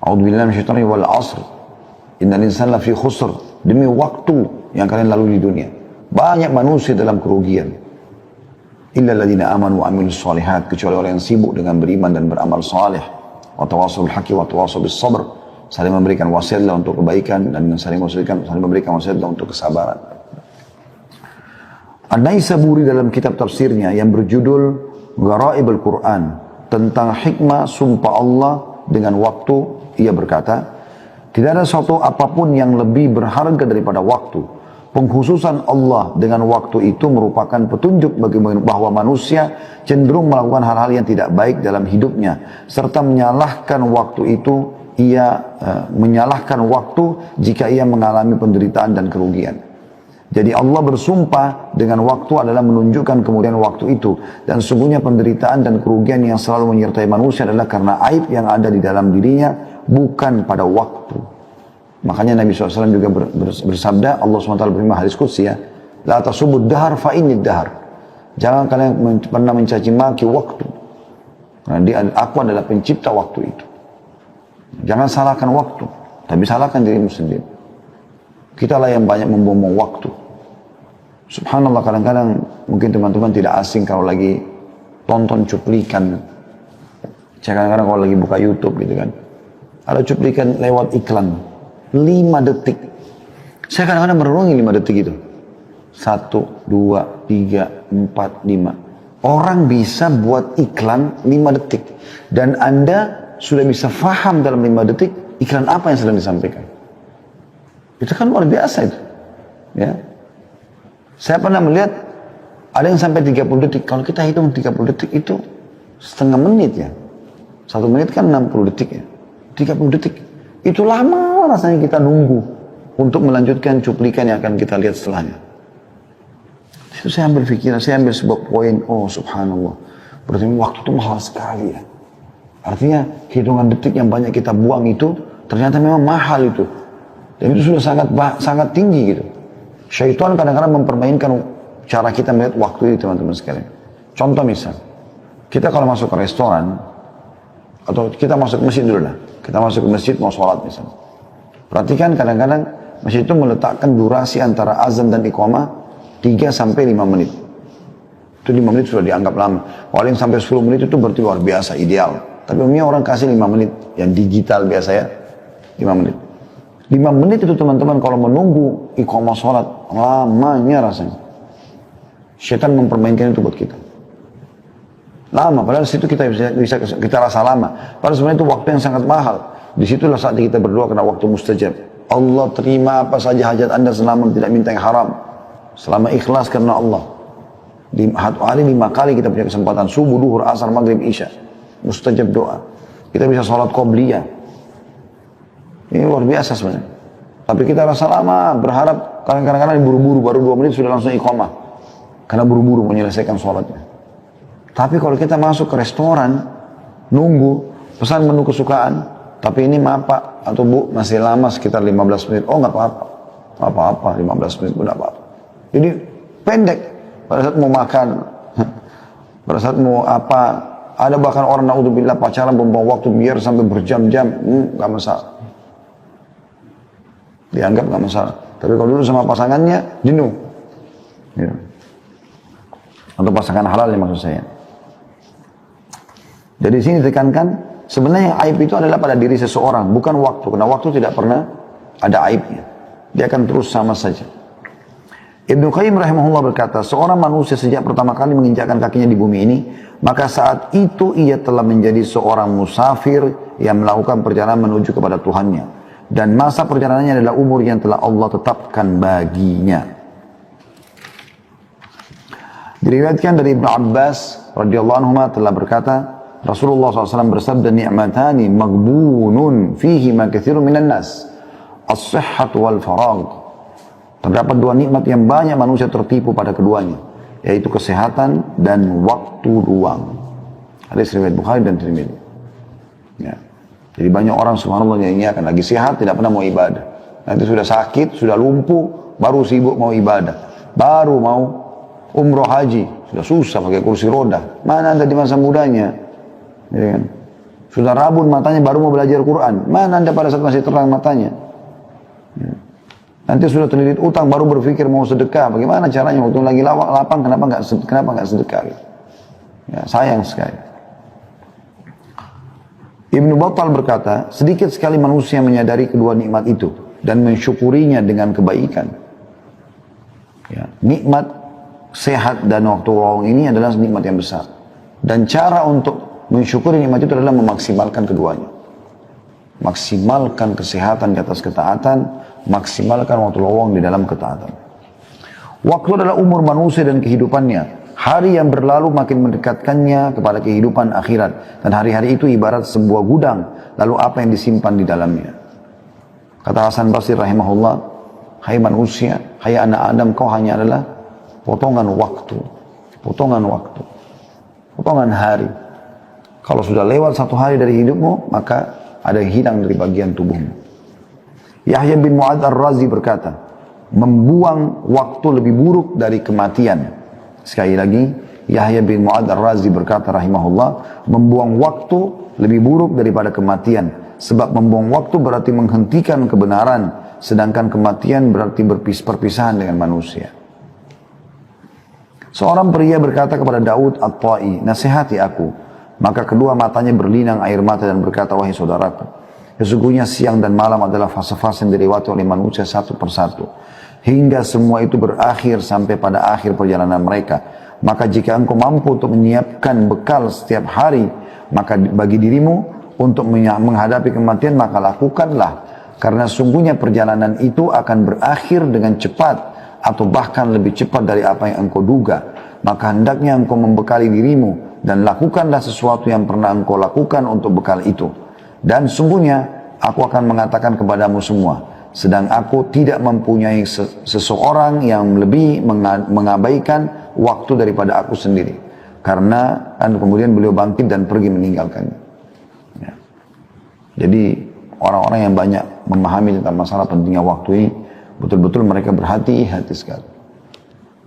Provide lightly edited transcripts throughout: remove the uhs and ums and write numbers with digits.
A'udzubillahi minasyaitonir wal 'asr. Innal insana lafi khusr. Demi waktu yang kalian lalui di dunia. Banyak manusia dalam kerugian. Illa alladziina aamanu wa 'amilus shalihat, kecuali orang yang sibuk dengan beriman dan beramal saleh. Wa tawassaw bil haqqi wa tawassaw bis sabr. Saling memberikan wasiatlah untuk kebaikan dan saling memberikan wasiatlah untuk kesabaran. An-Naisaburi dalam kitab tafsirnya yang berjudul Gharaibul Quran tentang hikmah sumpah Allah dengan waktu, ia berkata, tidak ada suatu apapun yang lebih berharga daripada waktu. Pengkhususan Allah dengan waktu itu merupakan petunjuk bagi bahwa manusia cenderung melakukan hal-hal yang tidak baik dalam hidupnya, serta menyalahkan waktu jika ia mengalami penderitaan dan kerugian. Jadi Allah bersumpah dengan waktu adalah menunjukkan kemudian waktu itu. Dan sungguhnya penderitaan dan kerugian yang selalu menyertai manusia adalah karena aib yang ada di dalam dirinya, bukan pada waktu. Makanya Nabi SAW juga bersabda, Allah SWT berfirman hadis qudsi ya, La tasubud dahar fa inni dahar. Jangan kalian pernah mencaci maki waktu. Karena aku adalah pencipta waktu itu. Jangan salahkan waktu, tapi salahkan dirimu sendiri. Kitalah yang banyak membuang waktu. Subhanallah, kadang-kadang mungkin teman-teman tidak asing kalau lagi tonton cuplikan. Kadang-kadang kalau lagi buka YouTube gitu kan, ada cuplikan lewat iklan 5 detik. Saya kadang-kadang merenungi 5 detik itu. 1, 2, 3, 4, 5. Orang bisa buat iklan 5 detik. Dan Anda sudah bisa faham dalam 5 detik iklan apa yang sedang disampaikan. Itu kan luar biasa itu. Ya. Saya pernah melihat ada yang sampai 30 detik. Kalau kita hitung 30 detik itu setengah menit ya. 1 menit kan 60 detik ya. 30 detik. Itu lama rasanya kita nunggu untuk melanjutkan cuplikan yang akan kita lihat setelahnya. Itu saya ambil pikiran, saya ambil sebuah poin. Oh subhanallah. Berarti waktu itu mahal sekali ya. Artinya hitungan detik yang banyak kita buang itu ternyata memang mahal itu. Dan itu sudah sangat tinggi gitu. Syaitan kadang-kadang mempermainkan cara kita melihat waktu ini teman-teman sekalian. Contoh misal, kita kalau masuk ke restoran, atau kita masuk ke masjid dulu lah. Kita masuk ke masjid mau sholat misalnya. Perhatikan kadang-kadang masjid itu meletakkan durasi antara azan dan iqamah 3 sampai 5 menit. Itu 5 menit sudah dianggap lama. Kalau yang sampai 10 menit itu berarti luar biasa, ideal. Tapi umumnya orang kasih 5 menit. Yang digital biasa ya, 5 menit. 5 menit itu teman-teman kalau menunggu iqamah sholat, lamanya rasanya. Syaitan mempermainkan itu buat kita. Lama, padahal situ kita bisa kita rasa lama. Padahal sebenarnya itu waktu yang sangat mahal. Disitulah saat kita berdoa karena waktu mustajab. Allah terima apa saja hajat Anda selama tidak minta yang haram. Selama ikhlas karena Allah. Di hari 5 kali kita punya kesempatan. Subuh, duhur, asar, maghrib, isya. Mustajab doa. Kita bisa sholat qobliyah. Ini luar biasa sebenarnya. Tapi kita rasa lama, berharap kadang-kadang buru-buru, baru 2 menit sudah langsung iqamah. Karena buru-buru menyelesaikan sholatnya. Tapi kalau kita masuk ke restoran, nunggu, pesan menu kesukaan, tapi ini maaf Pak, atau Bu, masih lama sekitar 15 menit. Oh nggak apa-apa, nggak apa-apa, 15 menit pun nggak apa-apa. Jadi pendek, pada saat mau makan, pada saat mau apa, ada bahkan orang naudzubillah pacaran membawa waktu biar sampai berjam-jam, nggak masalah. Dianggap nggak masalah. Tapi kalau dulu sama pasangannya, jenuh. Gitu. Atau pasangan halal ya maksud saya. Jadi sini ditekankan, sebenarnya aib itu adalah pada diri seseorang, bukan waktu. Karena waktu tidak pernah ada aibnya. Dia akan terus sama saja. Ibnu Qayyim rahimahullah berkata, seorang manusia sejak pertama kali menginjakkan kakinya di bumi ini, maka saat itu ia telah menjadi seorang musafir yang melakukan perjalanan menuju kepada Tuhannya. Dan masa perjalanannya adalah umur yang telah Allah tetapkan baginya. Diriwayatkan dari Ibnu Abbas radhiyallahu anhu telah berkata, Rasulullah SAW bersabda, ni'matani maghbunun fihi ma katsirun minan nas, as-sihhat wal faragh. Terdapat 2 nikmat yang banyak manusia tertipu pada keduanya, yaitu kesehatan dan waktu luang. Hadis riwayat Bukhari dan Tirmidzi. Ya. Jadi banyak orang subhanallah yang ini akan lagi sehat tidak pernah mau ibadah. Nanti sudah sakit, sudah lumpuh, baru sibuk mau ibadah. Baru mau umroh haji, sudah susah pakai kursi roda. Mana Anda di masa mudanya? Ya kan? Sudah rabun matanya baru mau belajar Quran. Mana Anda pada saat masih terang matanya? Nanti sudah terlilit utang baru berpikir mau sedekah. Bagaimana caranya waktu lagi lapang kenapa nggak sedekah? Ya, sayang sekali. Ibnu Battal berkata, sedikit sekali manusia menyadari kedua nikmat itu dan mensyukurinya dengan kebaikan. Ya, nikmat sehat dan waktu luang ini adalah nikmat yang besar. Dan cara untuk mensyukuri nikmat itu adalah memaksimalkan keduanya. Maksimalkan kesehatan di atas ketaatan, maksimalkan waktu luang di dalam ketaatan. Waktu adalah umur manusia dan kehidupannya. Hari yang berlalu makin mendekatkannya kepada kehidupan akhirat. Dan hari-hari itu ibarat sebuah gudang. Lalu apa yang disimpan di dalamnya? Kata Hasan Basri rahimahullah, hai manusia, hai anak Adam, kau hanya adalah potongan waktu. Potongan waktu. Potongan hari. Kalau sudah lewat satu hari dari hidupmu, maka ada yang hilang dari bagian tubuhmu. Yahya bin Mu'adz Ar-Razi berkata, membuang waktu lebih buruk dari kematian. Sekali lagi, Yahya bin Mu'adz Ar-Razi berkata rahimahullah, membuang waktu lebih buruk daripada kematian. Sebab membuang waktu berarti menghentikan kebenaran, sedangkan kematian berarti perpisahan dengan manusia. Seorang pria berkata kepada Daud At-Ta'i, nasihati aku. Maka kedua matanya berlinang air mata dan berkata, wahai saudaraku, sesungguhnya siang dan malam adalah fase-fase yang dilewati oleh manusia satu persatu. Hingga semua itu berakhir sampai pada akhir perjalanan mereka. Maka jika engkau mampu untuk menyiapkan bekal setiap hari, maka bagi dirimu untuk menghadapi kematian, maka lakukanlah. Karena sungguhnya perjalanan itu akan berakhir dengan cepat, atau bahkan lebih cepat dari apa yang engkau duga. Maka hendaknya engkau membekali dirimu, dan lakukanlah sesuatu yang pernah engkau lakukan untuk bekal itu. Dan sungguhnya aku akan mengatakan kepadamu semua, sedang aku tidak mempunyai seseorang yang lebih mengabaikan waktu daripada aku sendiri. Karena kemudian beliau bangkit dan pergi meninggalkannya. Ya. Jadi orang-orang yang banyak memahami tentang masalah pentingnya waktu ini, betul-betul mereka berhati-hati sekali.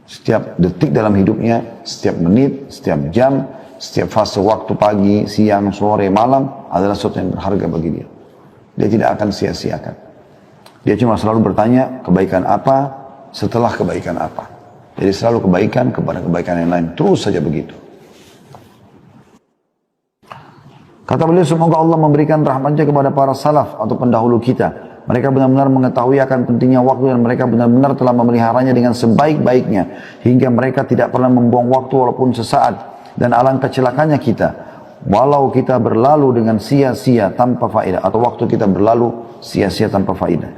Setiap detik dalam hidupnya, setiap menit, setiap jam, setiap fase waktu pagi, siang, sore, malam adalah sesuatu yang berharga bagi dia. Dia tidak akan sia-siakan. Dia cuma selalu bertanya kebaikan apa setelah kebaikan apa. Jadi selalu kebaikan kepada kebaikan yang lain. Terus saja begitu. Kata beliau, semoga Allah memberikan rahmatnya kepada para salaf atau pendahulu kita. Mereka benar-benar mengetahui akan pentingnya waktu dan mereka benar-benar telah memeliharanya dengan sebaik-baiknya. Hingga mereka tidak pernah membuang waktu walaupun sesaat. Dan alangkah celakanya kita, walau kita berlalu dengan sia-sia tanpa faedah, atau waktu kita berlalu sia-sia tanpa faedah.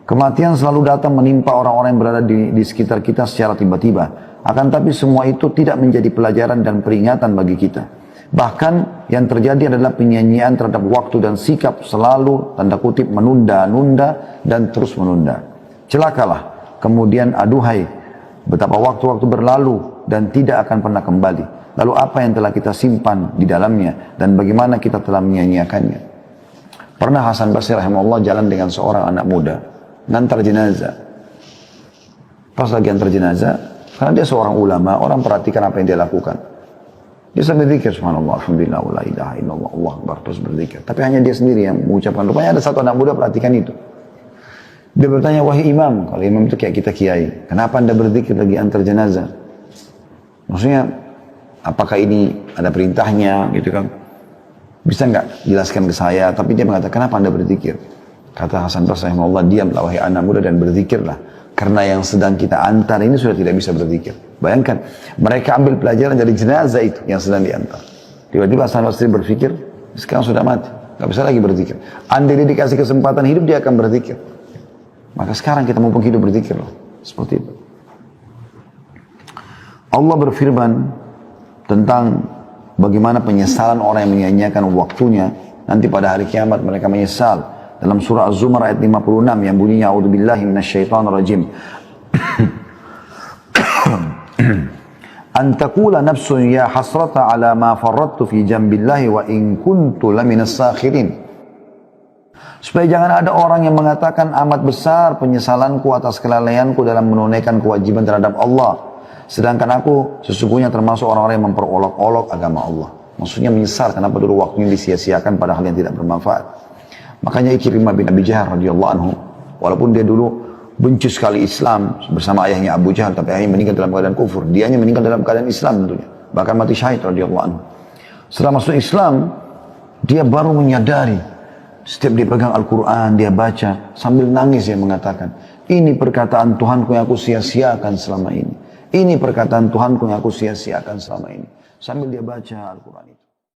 Kematian selalu datang menimpa orang-orang yang berada di sekitar kita secara tiba-tiba. Akan tapi semua itu tidak menjadi pelajaran dan peringatan bagi kita. Bahkan yang terjadi adalah penyanyian terhadap waktu dan sikap selalu, tanda kutip, menunda-nunda dan terus menunda. Celakalah, kemudian aduhai, betapa waktu-waktu berlalu dan tidak akan pernah kembali. Lalu apa yang telah kita simpan di dalamnya dan bagaimana kita telah menyia-nyiakannya. Pernah Hasan Basri rahimahullah jalan dengan seorang anak muda, ngantar jenazah. Pas lagi antar jenazah, karena dia seorang ulama, orang perhatikan apa yang dia lakukan. Dia sambil berzikir, subhanallah, alhamdulillah, la ilaha illallah, Allah akbar, terus berzikir. Tapi hanya dia sendiri yang mengucapkan. Rupanya ada satu anak muda perhatikan itu. Dia bertanya, wahai imam, kalau imam itu kayak kita kiai, kenapa anda berzikir lagi antar jenazah? Maksudnya, apakah ini ada perintahnya gitu kan? Bisa nggak jelaskan ke saya? Tapi dia mengatakan, kenapa anda berzikir? Kata Hasan Basri rahimahullah, diamlah wahai anak muda dan berzikirlah. Karena yang sedang kita antar ini sudah tidak bisa berzikir. Bayangkan, mereka ambil pelajaran dari jenazah itu yang sedang diantar. Tiba-tiba Hasan Basri berpikir, sekarang sudah mati, nggak bisa lagi berzikir. Andai dia dikasih kesempatan hidup, dia akan berzikir. Maka sekarang kita mumpung hidup berzikir loh. Seperti itu. Allah berfirman tentang bagaimana penyesalan orang yang menyia-nyiakan waktunya nanti pada hari kiamat. Mereka menyesal dalam surah Az-Zumar ayat 56 yang bunyinya a'udzubillahi minasyaitonirrajim. An taqula nafsun ya hasrata ala ma farrattu fi jambillahi wa in kuntu laminas sakhirin. Supaya jangan ada orang yang mengatakan amat besar penyesalanku atas kelalaianku dalam menunaikan kewajiban terhadap Allah. Sedangkan aku sesungguhnya termasuk orang-orang yang memperolok-olok agama Allah. Maksudnya menyesal kenapa dulu waktunya disia-siakan pada hal yang tidak bermanfaat. Makanya Ikrimah bin Abi Jahal radhiyallahu anhu, walaupun dia dulu benci sekali Islam bersama ayahnya Abu Jahal, tapi ayahnya meninggal dalam keadaan kufur. Dianya meninggal dalam keadaan Islam tentunya. Bahkan mati syahid radhiyallahu anhu. Setelah masuk Islam, dia baru menyadari. Setiap dia pegang Al-Quran, dia baca, sambil nangis dia mengatakan, ini perkataan Tuhanku yang aku sia-siakan selama ini. Ini perkataan Tuhanku yang aku sia-siakan selama ini. Sambil dia baca Al-Quran itu.